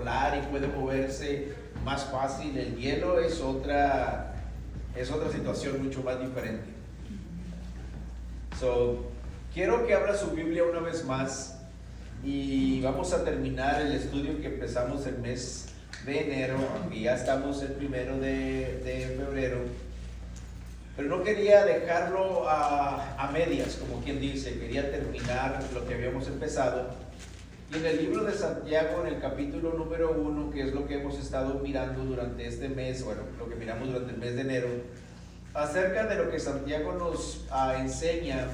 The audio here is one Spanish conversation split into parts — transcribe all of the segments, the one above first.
controlar y puede moverse más fácil. El hielo es otra situación mucho más diferente. Quiero que abra su Biblia una vez más y vamos a terminar el estudio que empezamos el mes de enero, aunque ya estamos el 1 de febrero. Pero no quería dejarlo a medias, como quien dice, quería terminar lo que habíamos empezado. Y en el libro de Santiago, en el capítulo número 1, que es lo que hemos estado mirando durante este mes, bueno, lo que miramos durante el mes de enero, acerca de lo que Santiago nos enseña,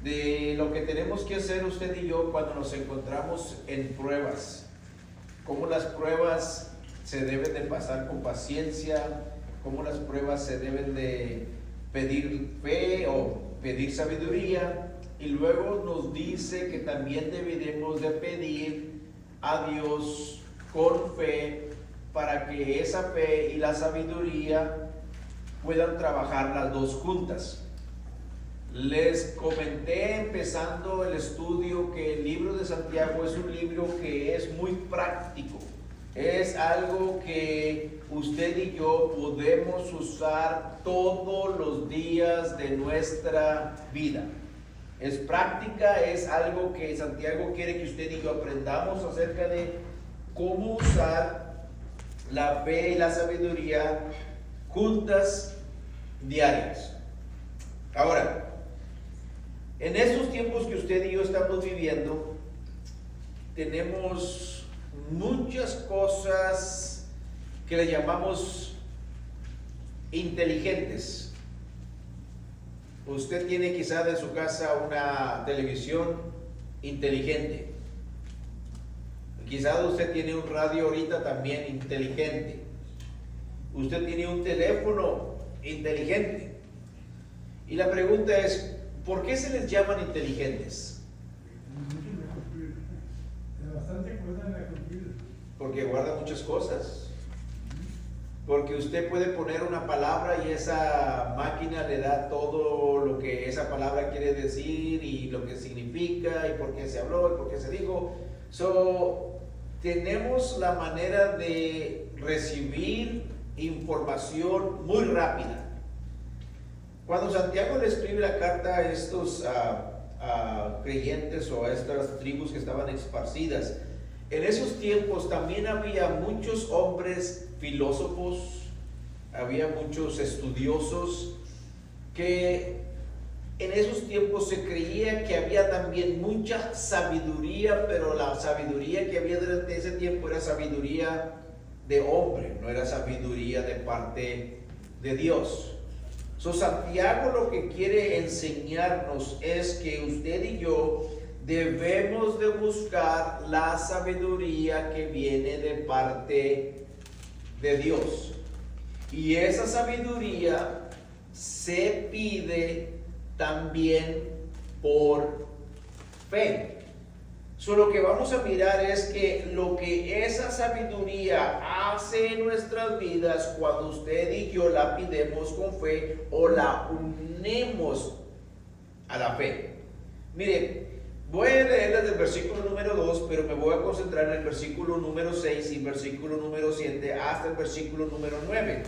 de lo que tenemos que hacer usted y yo cuando nos encontramos en pruebas, cómo las pruebas se deben de pasar con paciencia, cómo las pruebas se deben de pedir fe o pedir sabiduría, y luego nos dice que también deberemos de pedir a Dios con fe para que esa fe y la sabiduría puedan trabajar las dos juntas. Les comenté empezando el estudio que el libro de Santiago es un libro que es muy práctico. Es algo que usted y yo podemos usar todos los días de nuestra vida. Es práctica, es algo que Santiago quiere que usted y yo aprendamos acerca de cómo usar la fe y la sabiduría juntas, diarias. Ahora, en estos tiempos que usted y yo estamos viviendo, tenemos muchas cosas que le llamamos inteligentes. Usted tiene quizás en su casa una televisión inteligente. Quizás usted tiene un radio ahorita también inteligente. Usted tiene un teléfono inteligente. Y la pregunta es, ¿por qué se les llaman inteligentes? Porque guarda muchas cosas. Porque usted puede poner una palabra y esa máquina le da todo lo que esa palabra quiere decir y lo que significa y por qué se habló y por qué se dijo. Tenemos la manera de recibir información muy rápida. Cuando Santiago le escribe la carta a estos creyentes o a estas tribus que estaban esparcidas, en esos tiempos también había muchos hombres filósofos, había muchos estudiosos que en esos tiempos se creía que había también mucha sabiduría, pero la sabiduría que había durante ese tiempo era sabiduría de hombre, no era sabiduría de parte de Dios. Santiago lo que quiere enseñarnos es que usted y yo debemos de buscar la sabiduría que viene de parte de Dios. Y esa sabiduría se pide también por fe. Lo que vamos a mirar es que lo que esa sabiduría hace en nuestras vidas cuando usted y yo la pidemos con fe o la unimos a la fe. Mire, voy a leer desde el versículo número 2, pero me voy a concentrar en el versículo número 6 y versículo número 7 hasta el versículo número 9.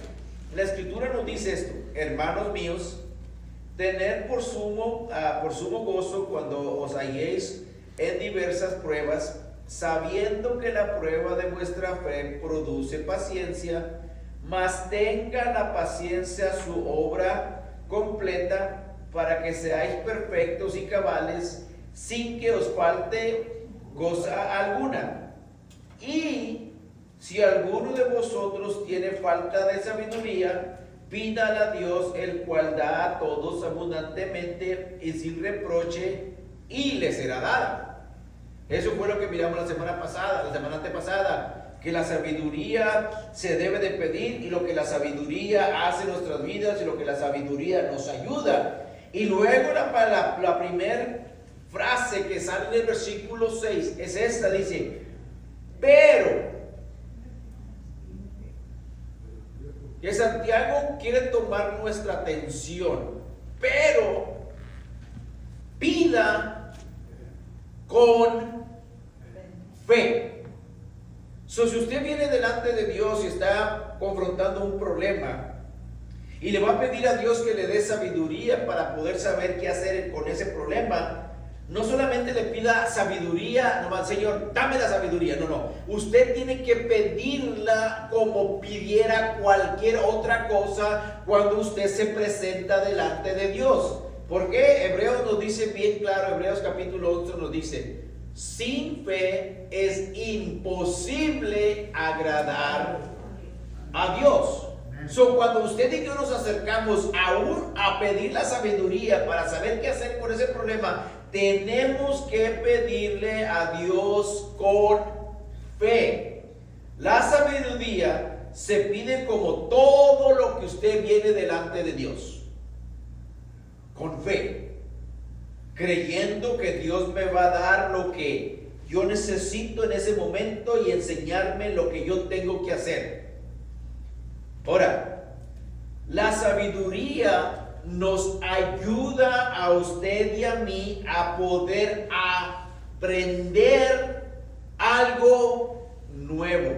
La escritura nos dice esto: hermanos míos, tened por sumo gozo cuando os halléis en diversas pruebas, sabiendo que la prueba de vuestra fe produce paciencia, mas tenga la paciencia su obra completa, para que seáis perfectos y cabales, sin que os falte cosa alguna. Y si alguno de vosotros tiene falta de sabiduría, pídala a Dios, el cual da a todos abundantemente y sin reproche, y le será dada. Eso fue lo que miramos la semana antepasada, que la sabiduría se debe de pedir, y lo que la sabiduría hace en nuestras vidas, y lo que la sabiduría nos ayuda. Y luego la primera frase que sale en el versículo 6 es esta, dice, pero, que Santiago quiere tomar nuestra atención, pero pida con fe. Si usted viene delante de Dios y está confrontando un problema y le va a pedir a Dios que le dé sabiduría para poder saber qué hacer con ese problema, no solamente le pida sabiduría, nomás, Señor, dame la sabiduría. No. Usted tiene que pedirla como pidiera cualquier otra cosa cuando usted se presenta delante de Dios. Porque Hebreos nos dice bien claro, Hebreos capítulo 11 nos dice, sin fe es imposible agradar a Dios. Cuando usted y yo nos acercamos aún a pedir la sabiduría para saber qué hacer con ese problema, tenemos que pedirle a Dios con fe. La sabiduría se pide como todo lo que usted viene delante de Dios, con fe, creyendo que Dios me va a dar lo que yo necesito en ese momento y enseñarme lo que yo tengo que hacer. Ahora, la sabiduría nos ayuda a usted y a mí a poder aprender algo nuevo.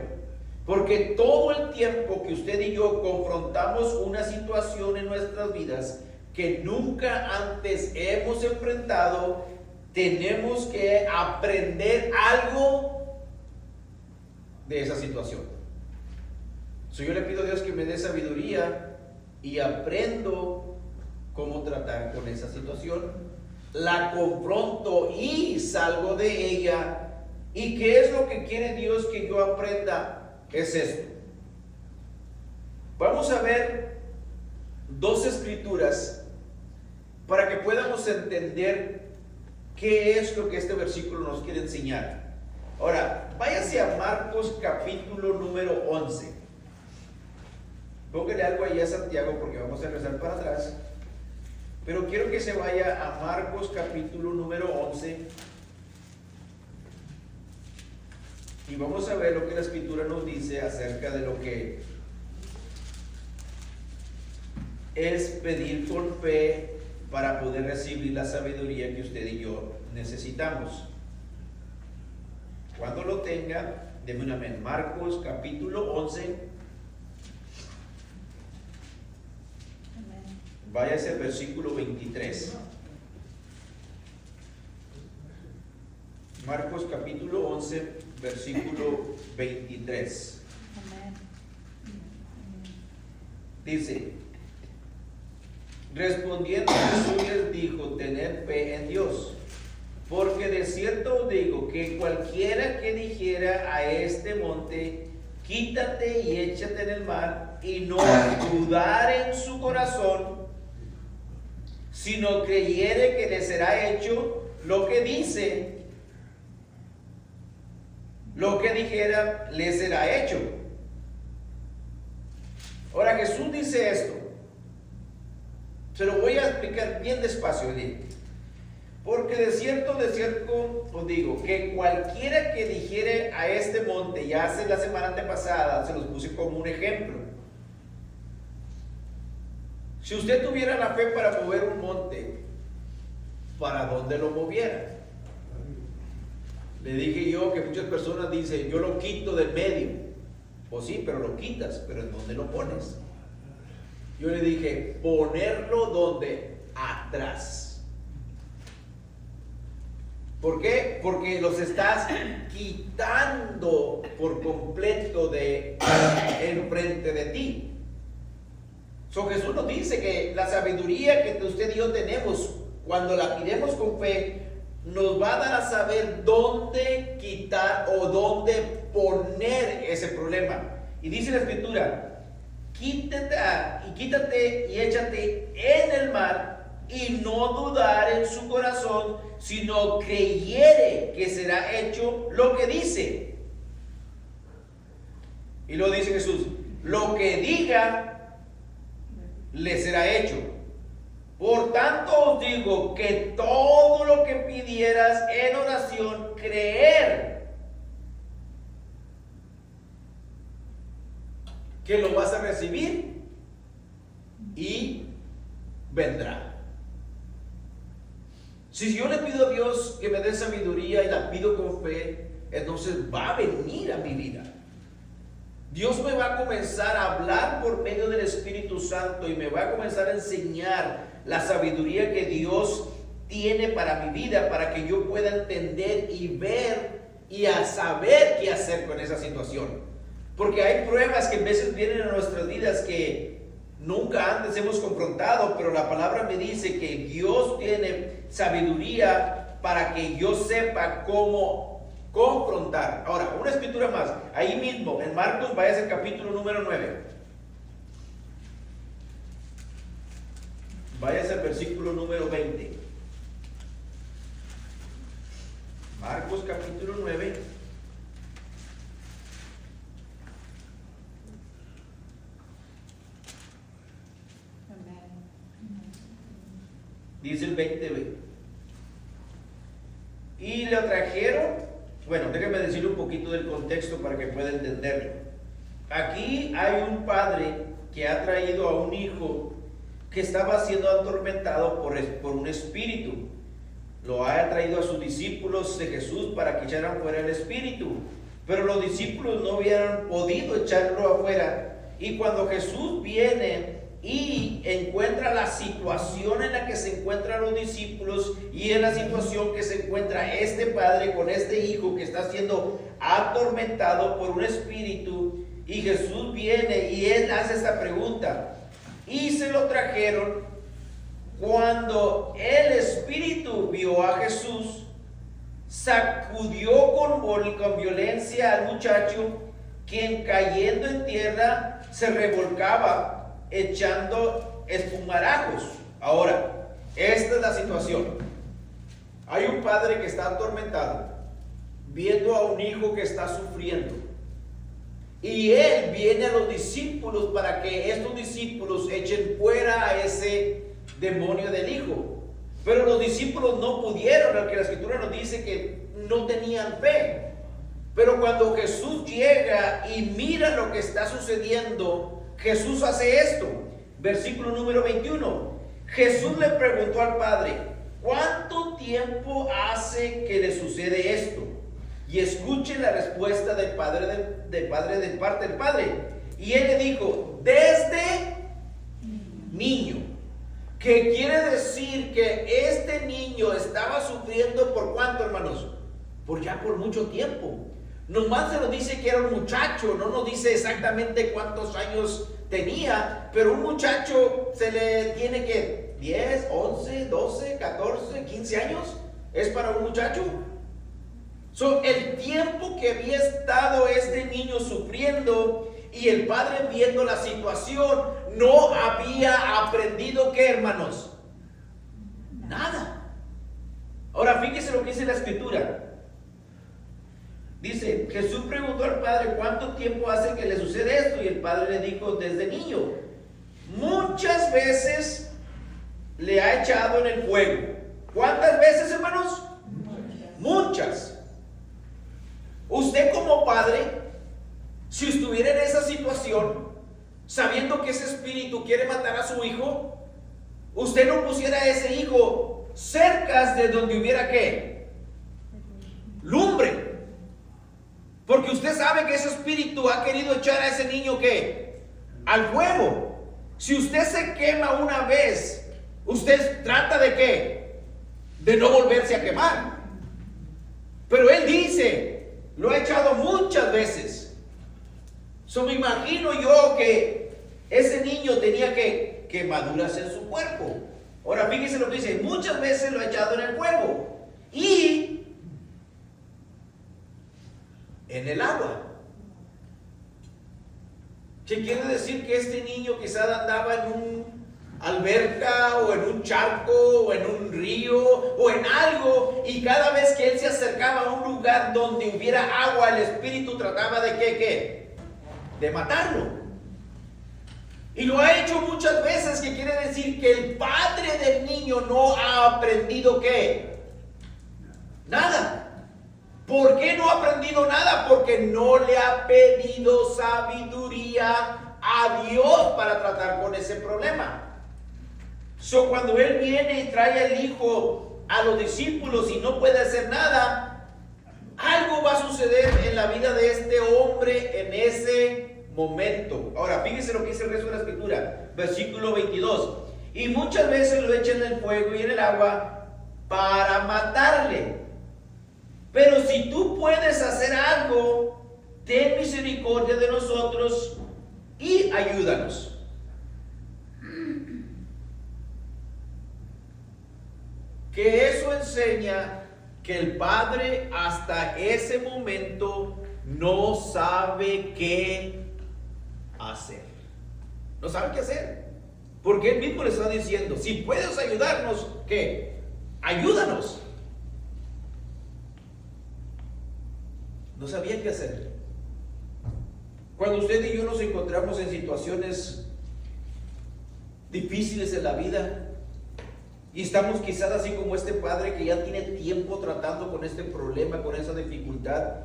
Porque todo el tiempo que usted y yo confrontamos una situación en nuestras vidas que nunca antes hemos enfrentado, tenemos que aprender algo de esa situación. Yo le pido a Dios que me dé sabiduría y aprendo cómo tratar con esa situación, la confronto y salgo de ella. ¿Y qué es lo que quiere Dios que yo aprenda? Es esto. Vamos a ver dos escrituras para que podamos entender qué es lo que este versículo nos quiere enseñar. Ahora, váyase a Marcos capítulo número 11. Póngale algo ahí a Santiago porque vamos a regresar para atrás. Pero quiero que se vaya a Marcos capítulo número 11. Y vamos a ver lo que la escritura nos dice acerca de lo que es pedir con fe para poder recibir la sabiduría que usted y yo necesitamos. Cuando lo tenga, deme una amén. Marcos capítulo 11. Váyase al versículo 23. Marcos capítulo 11, versículo 23. Dice, respondiendo Jesús les dijo, tened fe en Dios, porque de cierto os digo que cualquiera que dijera a este monte, quítate y échate en el mar, y no dudar en su corazón, sino creyere que le será hecho lo que dice, lo que dijera le será hecho. Ahora Jesús dice esto, se lo voy a explicar bien despacio. Porque de cierto os digo que cualquiera que dijere a este monte, ya hace la semana antepasada se los puse como un ejemplo. Si usted tuviera la fe para mover un monte, ¿para dónde lo moviera? Le dije yo que muchas personas dicen, yo lo quito del medio. Pues sí, pero lo quitas, pero ¿en dónde lo pones? Yo le dije, ponerlo donde, atrás. ¿Por qué? Porque los estás quitando por completo de enfrente de ti. Jesús nos dice que la sabiduría que usted y yo tenemos, cuando la pidemos con fe, nos va a dar a saber dónde quitar o dónde poner ese problema. Y dice la escritura, quítate y échate en el mar, y no dudar en su corazón, sino creyere que será hecho lo que dice. Y luego dice Jesús, lo que diga le será hecho. Por tanto os digo que todo lo que pidieras en oración, creer que lo vas a recibir y vendrá. Si yo le pido a Dios que me dé sabiduría y la pido con fe, entonces va a venir a mi vida. Dios me va a comenzar a hablar por medio del Espíritu Santo y me va a comenzar a enseñar la sabiduría que Dios tiene para mi vida, para que yo pueda entender y ver y a saber qué hacer con esa situación. Porque hay pruebas que a veces vienen a nuestras vidas que nunca antes hemos confrontado, pero la palabra me dice que Dios tiene sabiduría para que yo sepa cómo confrontar. Ahora, una escritura más, ahí mismo, en Marcos, vaya al capítulo número 9. Vaya al versículo número 20. Marcos capítulo 9. Dice el 20. Y lo trajeron. Bueno, déjeme decir un poquito del contexto para que pueda entenderlo. Aquí hay un padre que ha traído a un hijo que estaba siendo atormentado por un espíritu. Lo ha traído a sus discípulos de Jesús para que echaran fuera el espíritu. Pero los discípulos no hubieran podido echarlo afuera. Y cuando Jesús viene y encuentra la situación en la que se encuentran los discípulos y en la situación que se encuentra este padre con este hijo que está siendo atormentado por un espíritu, y Jesús viene y él hace esta pregunta, y se lo trajeron. Cuando el espíritu vio a Jesús, sacudió con violencia al muchacho, quien cayendo en tierra se revolcaba echando espumarajos. Ahora, esta es la situación. Hay un padre que está atormentado, viendo a un hijo que está sufriendo. Y él viene a los discípulos para que estos discípulos echen fuera a ese demonio del hijo. Pero los discípulos no pudieron, porque la escritura nos dice que no tenían fe. Pero cuando Jesús llega y mira lo que está sucediendo, Jesús hace esto. Versículo número 21. Jesús le preguntó al padre: ¿cuánto tiempo hace que le sucede esto? Y escuchen la respuesta del padre de parte del padre. Y él le dijo: desde niño. ¿Qué quiere decir? Que este niño estaba sufriendo ¿por cuánto, hermanos? Por mucho tiempo. Nomás se nos dice que era un muchacho, no nos dice exactamente cuántos años tenía, pero un muchacho se le tiene que 10, 11, 12, 14, 15 años. ¿Es para un muchacho? El tiempo que había estado este niño sufriendo y el padre viendo la situación, no había aprendido ¿qué, hermanos? Nada. Ahora fíjese lo que dice la escritura. Dice, Jesús preguntó al padre: ¿cuánto tiempo hace que le sucede esto? Y el padre le dijo: desde niño. Muchas veces le ha echado en el fuego. ¿Cuántas veces, hermanos? Muchas. Usted como padre, si estuviera en esa situación, sabiendo que ese espíritu quiere matar a su hijo, usted no pusiera a ese hijo cerca de donde hubiera ¿qué? Lumbre. Porque usted sabe que ese espíritu ha querido echar a ese niño ¿qué? Al fuego. Si usted se quema una vez, usted trata de ¿qué? De no volverse a quemar. Pero él dice, lo ha echado muchas veces. Me imagino yo que ese niño tenía ¿qué? Quemaduras en su cuerpo. Ahora fíjese lo que dice, muchas veces lo ha echado en el fuego y en el agua. ¿Qué quiere decir? Que este niño quizás andaba en un alberca o en un charco o en un río o en algo, y cada vez que él se acercaba a un lugar donde hubiera agua, el espíritu trataba de ¿qué? De matarlo. Y lo ha hecho muchas veces, que quiere decir que el padre del niño no ha aprendido ¿qué? Nada. ¿Por qué no ha aprendido nada? Porque no le ha pedido sabiduría a Dios para tratar con ese problema. Cuando él viene y trae al hijo a los discípulos y no puede hacer nada, algo va a suceder en la vida de este hombre en ese momento. Ahora, fíjense lo que dice el resto de la escritura, versículo 22. Y muchas veces lo echan en el fuego y en el agua para matarle. Pero si tú puedes hacer algo, ten misericordia de nosotros y ayúdanos. Que eso enseña que el padre hasta ese momento no sabe qué hacer. No sabe qué hacer. Porque él mismo le está diciendo, si puedes ayudarnos, ¿qué? Ayúdanos. No sabía qué hacer. Cuando usted y yo nos encontramos en situaciones difíciles en la vida y estamos quizás así como este padre que ya tiene tiempo tratando con este problema, con esa dificultad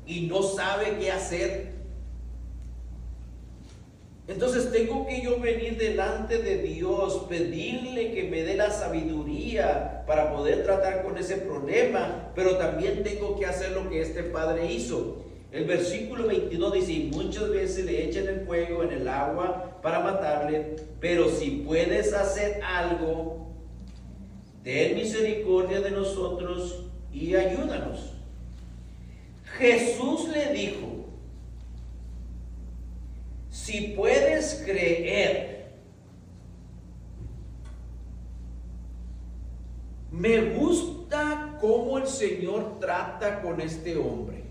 y no sabe qué hacer, entonces tengo que yo venir delante de Dios, pedirle que me dé la sabiduría para poder tratar con ese problema, pero también tengo que hacer lo que este padre hizo. El versículo 22 dice, y muchas veces le echan el fuego, en el agua para matarle, pero si puedes hacer algo, ten misericordia de nosotros y ayúdanos. Jesús le dijo, si puedes creer. Me gusta cómo el Señor trata con este hombre.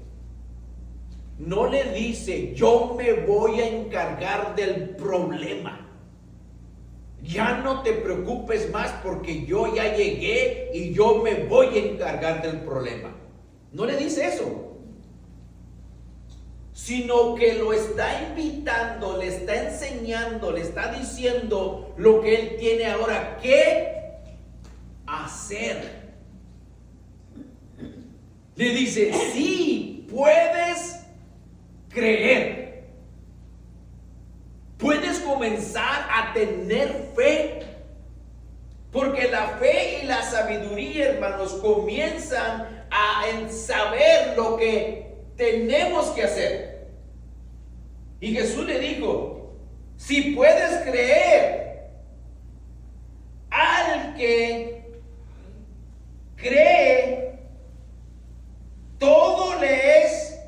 No le dice, yo me voy a encargar del problema. Ya no te preocupes más porque yo ya llegué y yo me voy a encargar del problema. No le dice eso. Sino que lo está invitando, le está enseñando, le está diciendo lo que él tiene ahora que hacer. Le dice, sí, puedes creer. Puedes comenzar a tener fe. Porque la fe y la sabiduría, hermanos, comienzan a saber lo que tenemos que hacer. Y Jesús le dijo, si puedes creer, al que cree, todo le es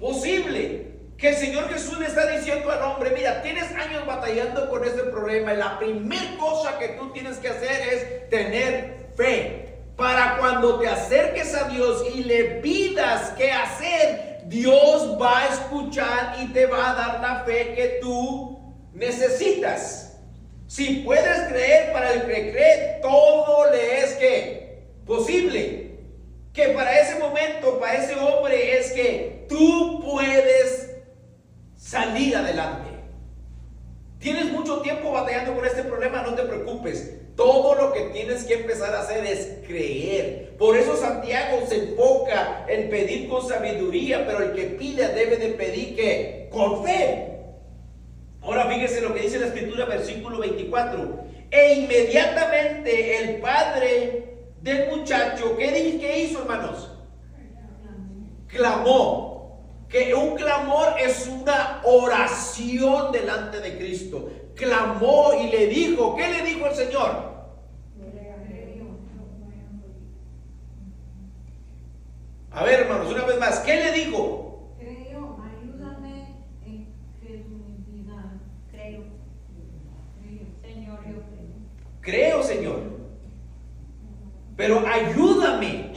posible. Que el Señor Jesús le está diciendo al hombre, mira, tienes años batallando con este problema y la primera cosa que tú tienes que hacer es tener fe. Para cuando te acerques a Dios y le pidas qué hacer, Dios va a escuchar y te va a dar la fe que tú necesitas. Si puedes creer, para el que cree, todo le es que posible. Que para ese momento, para ese hombre, es que tú puedes salir adelante. Tienes mucho tiempo batallando con este problema, no te preocupes. Todo lo que tienes que empezar a hacer es creer. Por eso Santiago se enfoca en pedir con sabiduría, pero el que pide debe de pedir ¿qué? Con fe. Ahora fíjese lo que dice la escritura, versículo 24. E inmediatamente el padre del muchacho, ¿qué hizo, hermanos? Clamó. Que un clamor es una oración delante de Cristo. Clamó y le dijo, ¿qué le dijo el Señor? A ver, hermanos, una vez más, ¿qué le dijo? Creo, ayúdame en credulidad. Creo. Señor, yo creo. Creo, Señor. Pero ayúdame.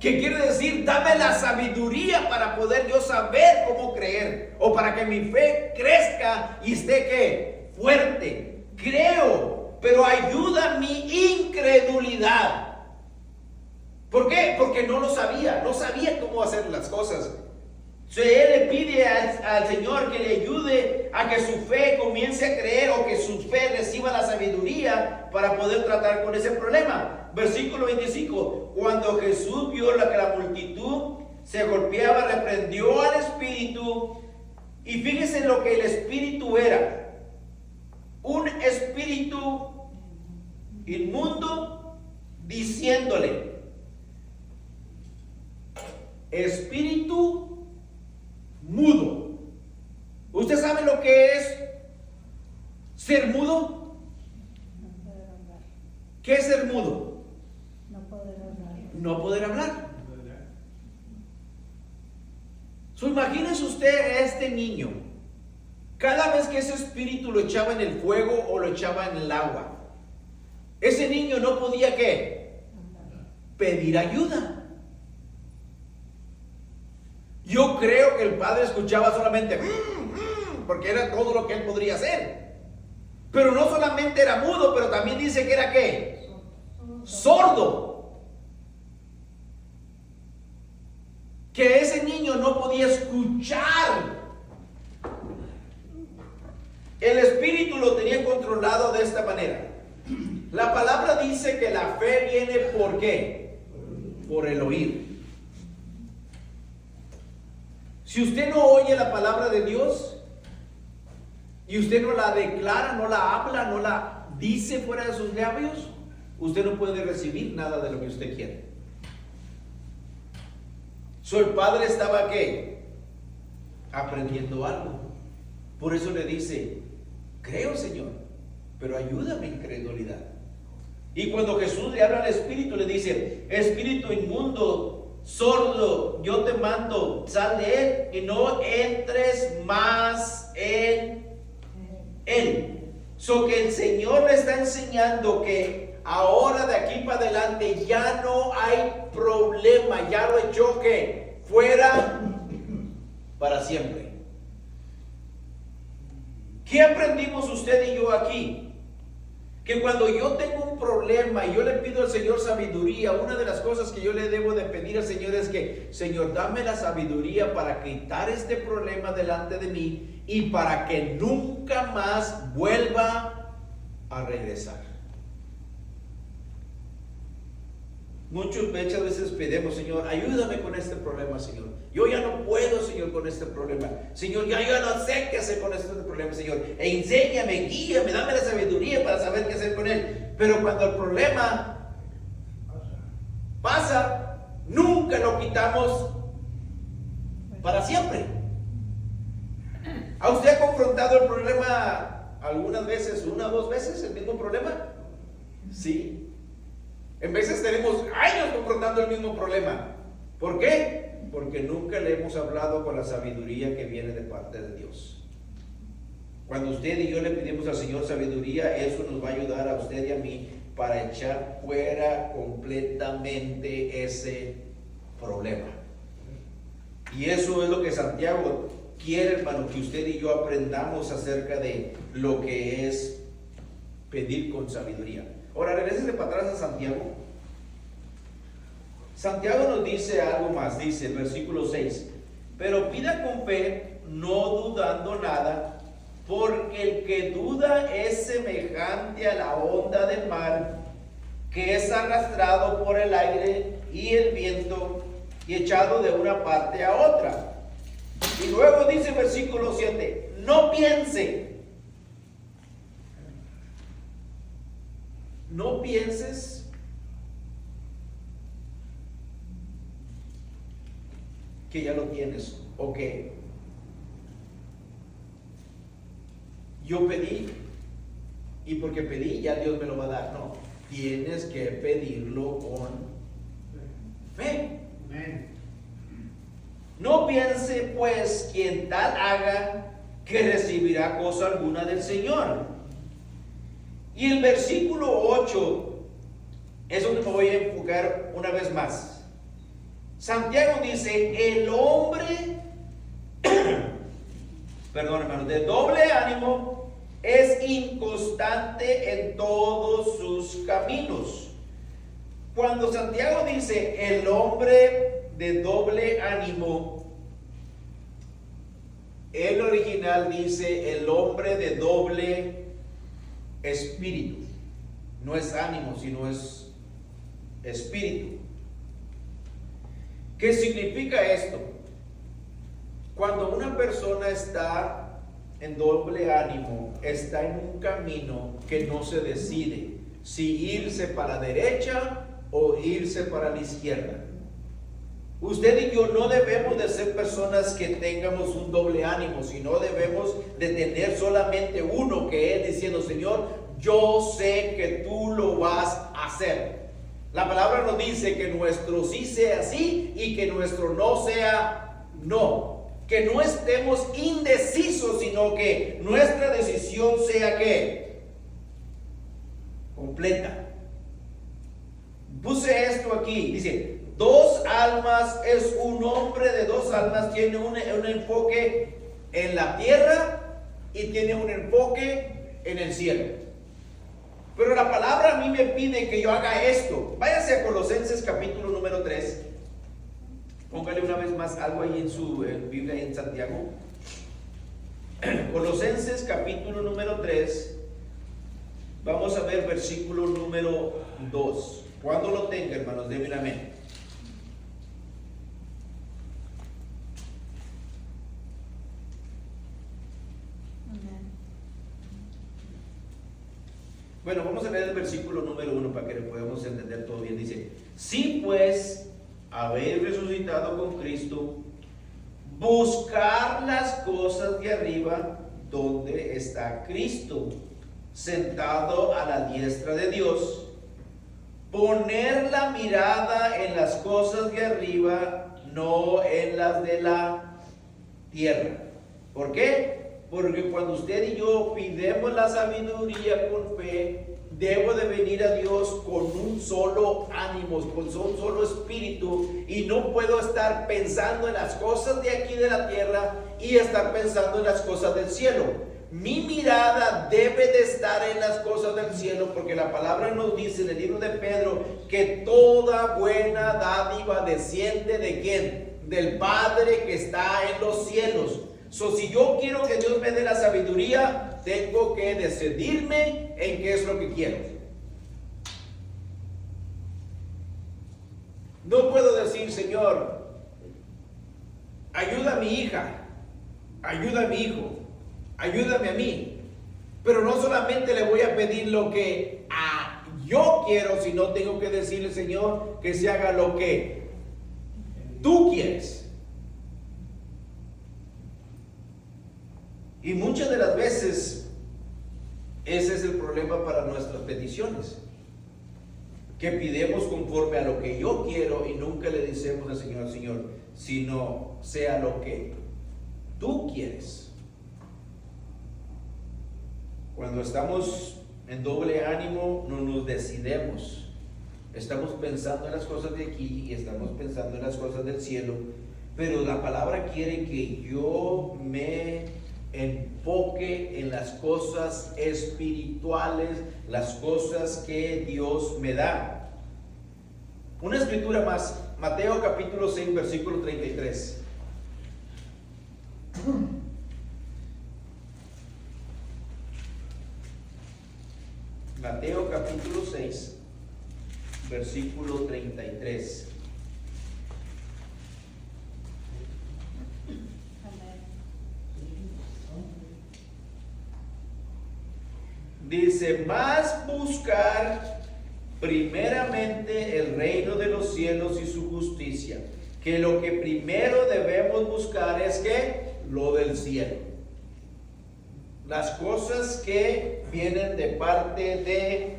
¿Qué quiere decir? Dame la sabiduría para poder yo saber cómo creer. O para que mi fe crezca y esté ¿qué? Fuerte. Creo, pero ayuda mi incredulidad. ¿Por qué? Porque no lo sabía. No sabía cómo hacer las cosas. Él le pide al Señor que le ayude a que su fe comience a creer o que su fe reciba la sabiduría para poder tratar con ese problema. Versículo 25. Cuando Jesús vio que la multitud se golpeaba, reprendió al espíritu. Y fíjense lo que el espíritu era. Un espíritu inmundo diciéndole: espíritu mudo, Imagínese usted a este niño. Cada vez que ese espíritu lo echaba en el fuego o lo echaba en el agua, ese niño no podía ¿qué? Pedir ayuda. Yo creo que el padre escuchaba solamente porque era todo lo que él podría hacer. Pero no solamente era mudo, pero también dice que era ¿qué? Sordo. Que ese niño no podía escuchar. El espíritu lo tenía controlado de esta manera. La palabra dice que la fe viene ¿por qué? Por el oír. Si usted no oye la palabra de Dios y usted no la declara, no la habla, no la dice fuera de sus labios, usted no puede recibir nada de lo que usted quiere. El padre estaba ¿qué? Aprendiendo algo. Por eso le dice, creo, Señor, pero ayúdame en incredulidad. Y cuando Jesús le habla al espíritu, le dice, espíritu inmundo, sordo, yo te mando, sal de él y no entres más en él. Que el Señor le está enseñando que ahora de aquí para adelante ya no hay problema, ya lo echó que fuera para siempre. ¿Qué aprendimos usted y yo aquí? Que cuando yo tengo un problema y yo le pido al Señor sabiduría, una de las cosas que yo le debo de pedir al Señor es que, Señor, dame la sabiduría para quitar este problema delante de mí y para que nunca más vuelva a regresar. Muchas veces pedimos, Señor, ayúdame con este problema, Señor. Yo ya no puedo, Señor, con este problema. Señor, ya yo no sé qué hacer con este problema, Señor. Enséñame, guíame, dame la sabiduría para saber qué hacer con él. Pero cuando el problema pasa, nunca lo quitamos para siempre. ¿Ha usted confrontado el problema algunas veces, una o dos veces, el mismo problema? Sí. En veces tenemos años confrontando el mismo problema. ¿Por qué? Porque nunca le hemos hablado con la sabiduría que viene de parte de Dios. Cuando usted y yo le pedimos al Señor sabiduría, eso nos va a ayudar a usted y a mí para echar fuera completamente ese problema. Y eso es lo que Santiago quiere, hermano, que usted y yo aprendamos acerca de lo que es pedir con sabiduría. Ahora, regrésese para atrás a Santiago. Santiago nos dice algo más, dice el versículo 6, pero pida con fe, no dudando nada, porque el que duda es semejante a la onda del mar, que es arrastrado por el aire y el viento y echado de una parte a otra. Y luego dice el versículo 7, no piense. No pienses que ya lo tienes o que yo pedí y porque pedí ya Dios me lo va a dar. No, tienes que pedirlo con fe. No piense pues quien tal haga que recibirá cosa alguna del Señor. Y el versículo 8 es donde me voy a enfocar una vez más. Santiago dice, el hombre, perdón hermano, de doble ánimo es inconstante en todos sus caminos. Cuando Santiago dice el hombre de doble ánimo, el original dice el hombre de doble espíritu. No es ánimo, sino es espíritu. ¿Qué significa esto? Cuando una persona está en doble ánimo, está en un camino que no se decide si irse para la derecha o irse para la izquierda. Usted y yo no debemos de ser personas que tengamos un doble ánimo, sino debemos de tener solamente uno, que es diciendo, Señor, yo sé que tú lo vas a hacer. La palabra nos dice que nuestro sí sea sí y que nuestro no sea no. que no estemos indecisos, sino que nuestra decisión sea ¿qué? Completa. Puse esto aquí, dice, 2 almas es un hombre de 2 almas, tiene un enfoque en la tierra y tiene un enfoque en el cielo. Pero la palabra a mí me pide que yo haga esto. Váyase a Colosenses capítulo número 3. Póngale una vez más algo ahí en su Biblia en Santiago. Colosenses capítulo número 3. Vamos a ver versículo número 2. Cuando lo tenga, hermanos, denme un amén. Bueno, vamos a leer el versículo número 1 para que le podamos entender todo bien. Dice, si pues habéis resucitado con Cristo, buscar las cosas de arriba donde está Cristo, sentado a la diestra de Dios. Poner la mirada en las cosas de arriba, no en las de la tierra. ¿Por qué? Porque cuando usted y yo pidemos la sabiduría con fe, debo de venir a Dios con un solo ánimo, con un solo espíritu, y no puedo estar pensando en las cosas de aquí de la tierra y estar pensando en las cosas del cielo. Mi mirada debe de estar en las cosas del cielo, porque la palabra nos dice en el libro de Pedro que toda buena dádiva desciende ¿de quién? Del Padre que está en los cielos. Si yo quiero que Dios me dé la sabiduría, tengo que decidirme en qué es lo que quiero. No puedo decir, Señor, ayuda a mi hija, ayuda a mi hijo, ayúdame a mí. Pero no solamente le voy a pedir lo que yo quiero, sino tengo que decirle, Señor, que se haga lo que tú quieres. Y muchas de las veces ese es el problema para nuestras peticiones, que pidemos conforme a lo que yo quiero y nunca le decimos al Señor, Señor, sino sea lo que tú quieres. Cuando estamos en doble ánimo, no nos decidimos. Estamos pensando en las cosas de aquí y estamos pensando en las cosas del cielo, pero la palabra quiere que yo me enfoque en las cosas espirituales, las cosas que Dios me da. Una escritura más, Mateo capítulo 6, versículo 33. Mateo capítulo 6, versículo 33. Dice, más buscar primeramente el reino de los cielos y su justicia, que lo que primero debemos buscar es que lo del cielo, las cosas que vienen de parte de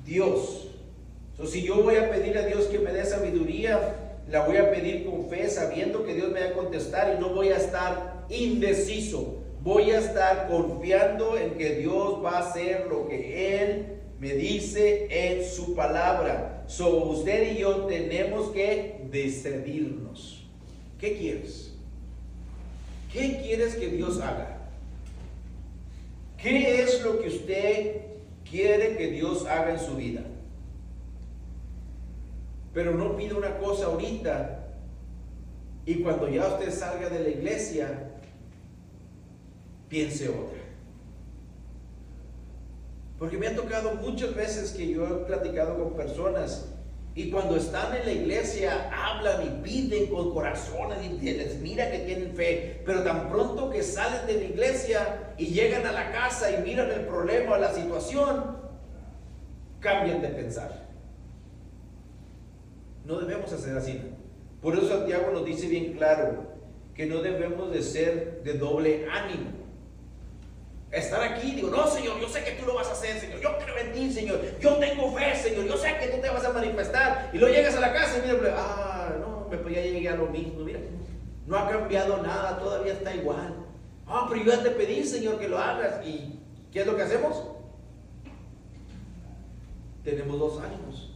Dios. Si yo voy a pedir a Dios que me dé sabiduría, la voy a pedir con fe, sabiendo que Dios me va a contestar, y no voy a estar indeciso. Voy a estar confiando en que Dios va a hacer lo que Él me dice en su palabra. Usted y yo tenemos que decidirnos. ¿Qué quieres? ¿Qué quieres que Dios haga? ¿Qué es lo que usted quiere que Dios haga en su vida? Pero no pida una cosa ahorita y cuando ya usted salga de la iglesia, piense otra. Porque me ha tocado muchas veces que yo he platicado con personas y cuando están en la iglesia hablan y piden con corazones y se les mira que tienen fe, pero tan pronto que salen de la iglesia y llegan a la casa y miran el problema o la situación, cambian de pensar. No debemos hacer así. Por eso Santiago nos dice bien claro que no debemos de ser de doble ánimo. Estar aquí, digo, no, Señor, yo sé que tú lo vas a hacer, Señor, yo creo en ti, Señor, yo tengo fe, Señor, yo sé que tú te vas a manifestar, y luego llegas a la casa y mira, no, pues ya llegué a lo mismo, mira, no ha cambiado nada, todavía está igual. Ah, pero yo ya te pedí, Señor, que lo hagas. ¿Y qué es lo que hacemos? Tenemos dos ánimos.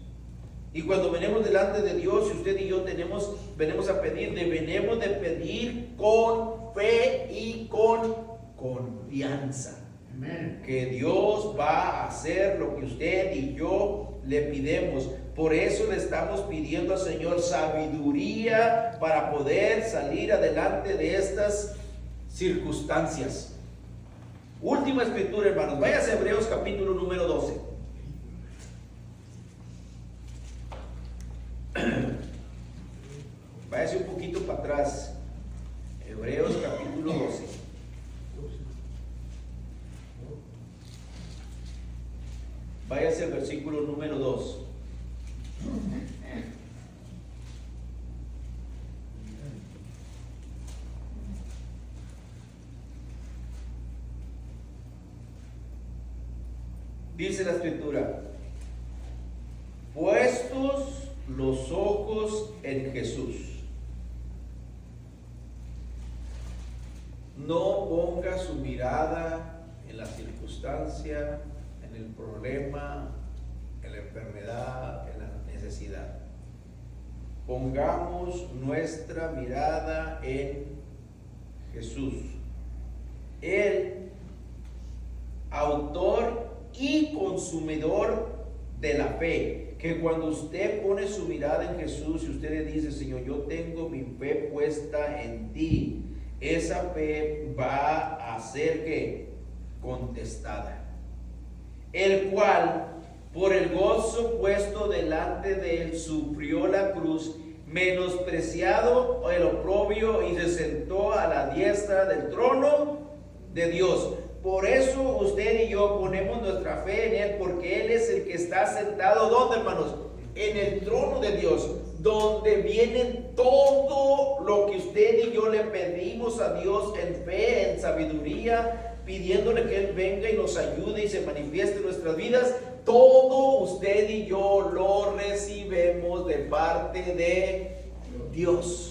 Y cuando venimos delante de Dios, y usted y yo venimos a pedir, debemos de pedir con fe y con confianza. Amén. Que Dios va a hacer lo que usted y yo le pidemos. Por eso le estamos pidiendo al Señor sabiduría para poder salir adelante de estas circunstancias. Última escritura, hermanos. Váyase a Hebreos capítulo número 12. Váyase un poquito para atrás. Hebreos capítulo 12. Váyase al versículo número 2. Dice la escritura: puestos los ojos en Jesús, no ponga su mirada en la circunstancia, en el problema, en la enfermedad, en la necesidad. Pongamos nuestra mirada en Jesús, el autor y consumidor de la fe. Que cuando usted pone su mirada en Jesús y usted le dice: Señor, yo tengo mi fe puesta en ti, esa fe va a ser que contestada. El cual, por el gozo puesto delante de él, sufrió la cruz, menospreciado el oprobio, y se sentó a la diestra del trono de Dios. Por eso usted y yo ponemos nuestra fe en él, porque él es el que está sentado, ¿dónde, hermanos? En el trono de Dios, donde viene todo lo que usted y yo le pedimos a Dios en fe, en sabiduría, pidiéndole que él venga y nos ayude y se manifieste en nuestras vidas. Todo usted y yo lo recibimos de parte de Dios.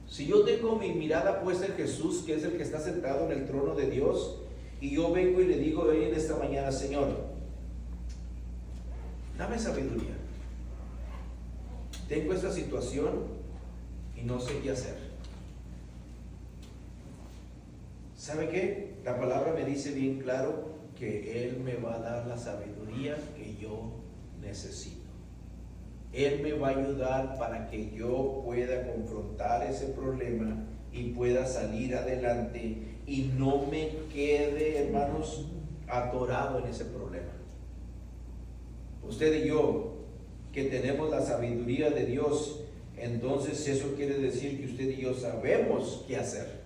Si yo tengo mi mirada puesta en Jesús, que es el que está sentado en el trono de Dios, y yo vengo y le digo hoy en esta mañana: Señor, dame sabiduría. Tengo esta situación y no sé qué hacer. ¿Sabe qué? La palabra me dice bien claro que Él me va a dar la sabiduría que yo necesito. Él me va a ayudar para que yo pueda confrontar ese problema y pueda salir adelante y no me quede, hermanos, atorado en ese problema. Usted y yo, que tenemos la sabiduría de Dios, entonces eso quiere decir que usted y yo sabemos qué hacer.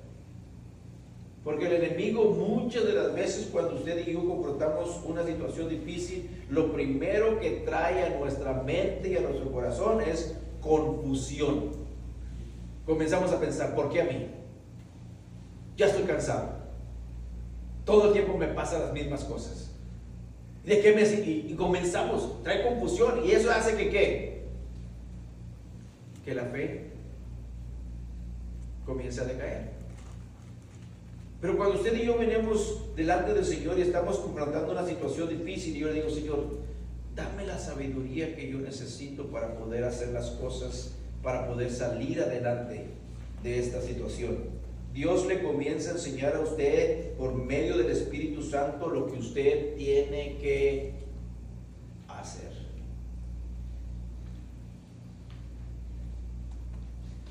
Porque el enemigo, muchas de las veces cuando usted y yo confrontamos una situación difícil, lo primero que trae a nuestra mente y a nuestro corazón es confusión. Comenzamos a pensar: ¿por qué a mí? Ya estoy cansado. Todo el tiempo me pasan las mismas cosas. ¿De qué me y comenzamos? Trae confusión, y eso hace que ¿qué? Que la fe comience a decaer. Pero cuando usted y yo venimos delante del Señor y estamos confrontando una situación difícil, y yo le digo: Señor, dame la sabiduría que yo necesito para poder hacer las cosas, para poder salir adelante de esta situación. Dios le comienza a enseñar a usted por medio del Espíritu Santo lo que usted tiene que hacer.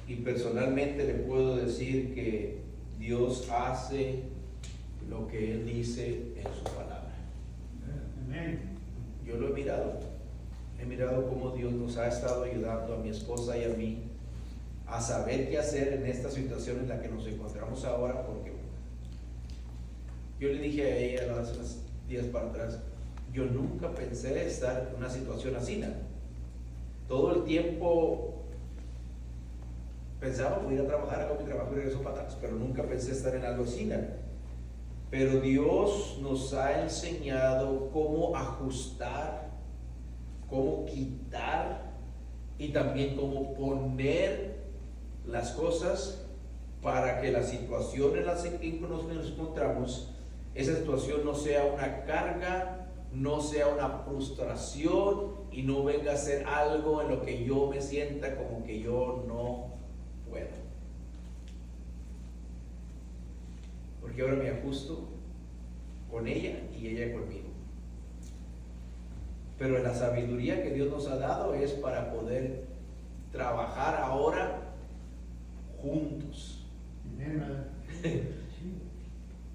Y personalmente le puedo decir que Dios hace lo que Él dice en su palabra. Amén. Yo lo he mirado cómo Dios nos ha estado ayudando a mi esposa y a mí a saber qué hacer en esta situación en la que nos encontramos ahora, porque yo le dije a ella hace unos días para atrás: yo nunca pensé estar en una situación así. Todo el tiempo pensaba: voy a ir a trabajar, hago mi trabajo y regreso para atrás, pero nunca pensé estar en algo así. Pero Dios nos ha enseñado cómo ajustar, cómo quitar y también cómo poner las cosas para que la situación en la que nos encontramos, esa situación no sea una carga, no sea una frustración y no venga a ser algo en lo que yo me sienta como que yo no puedo. Porque ahora me ajusto con ella y ella conmigo. Pero la sabiduría que Dios nos ha dado es para poder trabajar ahora juntos.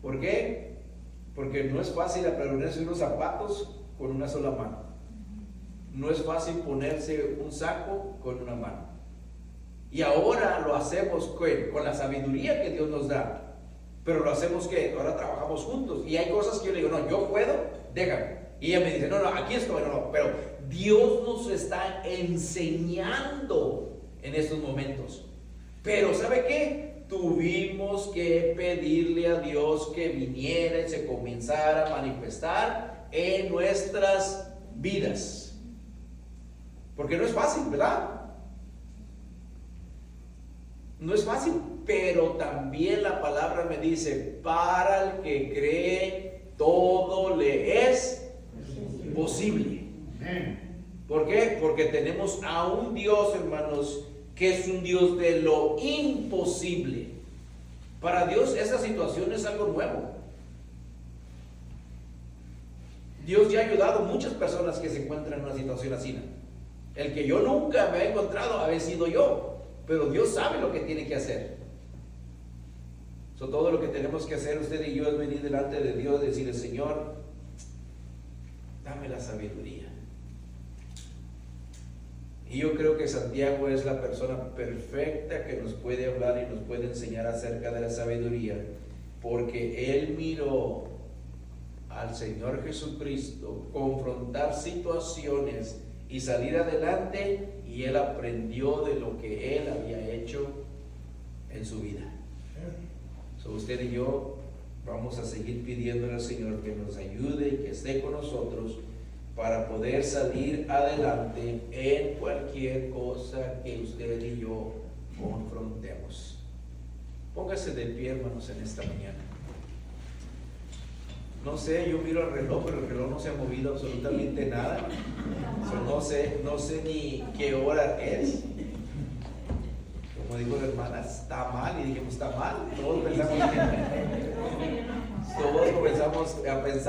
¿Por qué? Porque no es fácil ponerse unos zapatos con una sola mano. No es fácil ponerse un saco con una mano. Y ahora lo hacemos con la sabiduría que Dios nos da. Pero lo hacemos que ahora trabajamos juntos. Y hay cosas que yo le digo, no, yo puedo, déjame. Y ella me dice, no, aquí estoy, no. Pero Dios nos está enseñando en estos momentos. Pero ¿sabe qué? Tuvimos que pedirle a Dios que viniera y se comenzara a manifestar en nuestras vidas. Porque no es fácil, ¿verdad? No es fácil, pero también la palabra me dice, para el que cree, todo le es posible. ¿Por qué? Porque tenemos a un Dios, hermanos, que es un Dios de lo imposible. Para Dios esa situación es algo nuevo. Dios ya ha ayudado a muchas personas que se encuentran en una situación así. El que yo nunca me he encontrado había sido yo. Pero Dios sabe lo que tiene que hacer. Todo lo que tenemos que hacer usted y yo es venir delante de Dios y decirle, Señor, dame la sabiduría. Y yo creo que Santiago es la persona perfecta que nos puede hablar y nos puede enseñar acerca de la sabiduría, porque él miró al Señor Jesucristo confrontar situaciones y salir adelante, y él aprendió de lo que él había hecho en su vida. Usted y yo vamos a seguir pidiéndole al Señor que nos ayude y que esté con nosotros para poder salir adelante en cualquier cosa que usted y yo confrontemos. Póngase de pie, hermanos, en esta mañana. No sé, yo miro el reloj, pero el reloj no se ha movido absolutamente nada. No sé ni qué hora es. Como dijo la hermana, está mal, y dijimos, está mal. Todos comenzamos a pensar